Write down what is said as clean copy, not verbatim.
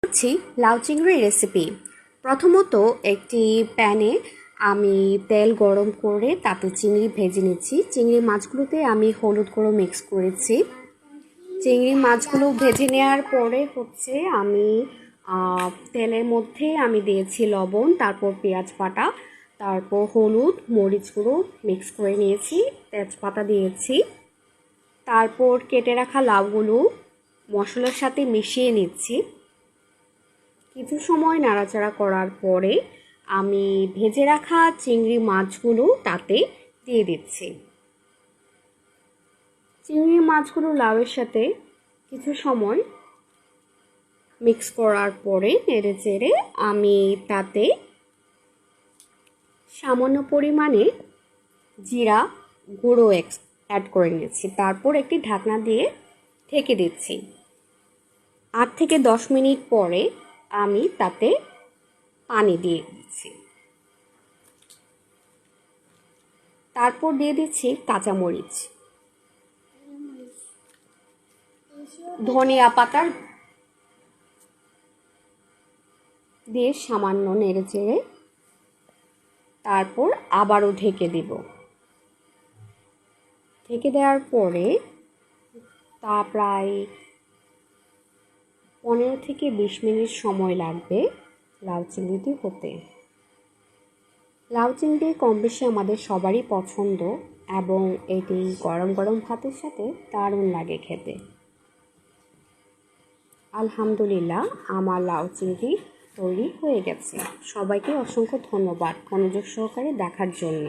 হচ্ছে লাউ চিংড়ির রেসিপি। প্রথমত একটি প্যানে আমি তেল গরম করে তাতে চিংড়ি ভেজে নিচ্ছি। চিংড়ি মাছগুলোতে আমি হলুদ গুঁড়ো মিক্স করেছি। চিংড়ি মাছগুলো ভেজে নেওয়ার পরে আমি তেলের মধ্যে আমি দিয়েছি লবণ, তারপর পেঁয়াজ বাটা, তারপর হলুদ মরিচ গুঁড়ো মিক্স করে নিয়েছি, তেজপাতা দিয়েছি। তারপর কেটে রাখা লাউগুলো মশলার সাথে মিশিয়ে নিচ্ছি। কিছু সময় নাড়াচাড়া করার পরে আমি ভেজে রাখা চিংড়ি মাছগুলো তাতে দিয়ে দিচ্ছি। চিংড়ি মাছগুলো লাউয়ের সাথে কিছু সময় মিক্স করার পরে নেড়ে চেড়ে আমি তাতে সামান্য পরিমাণে জিরা গুঁড়ো অ্যাড করে নিয়েছি। তারপর একটি ঢাকনা দিয়ে ঢেকে দিচ্ছি। 8 থেকে 10 মিনিট পরে আমি তাতে পানি দিয়ে দিচ্ছি। তারপর দিয়ে দিচ্ছি কাঁচামরিচ, ধনিয়া পাতা দিয়ে সামান্য নেড়ে চেড়ে তারপর আবারও ঢেকে দিব। ঢেকে দেওয়ার পরে তা প্রায় 15 থেকে 20 মিনিট সময় লাগবে লাউ চিংড়িটি হতে। লাউ চিংড়ি কম বেশি আমাদের সবারই পছন্দ এবং এটি গরম গরম ভাতের সাথে দারুণ লাগে খেতে। আলহামদুলিল্লাহ, আমার লাউ চিংড়ি তৈরি হয়ে গেছে। সবাইকে অসংখ্য ধন্যবাদ মনোযোগ সহকারে দেখার জন্য।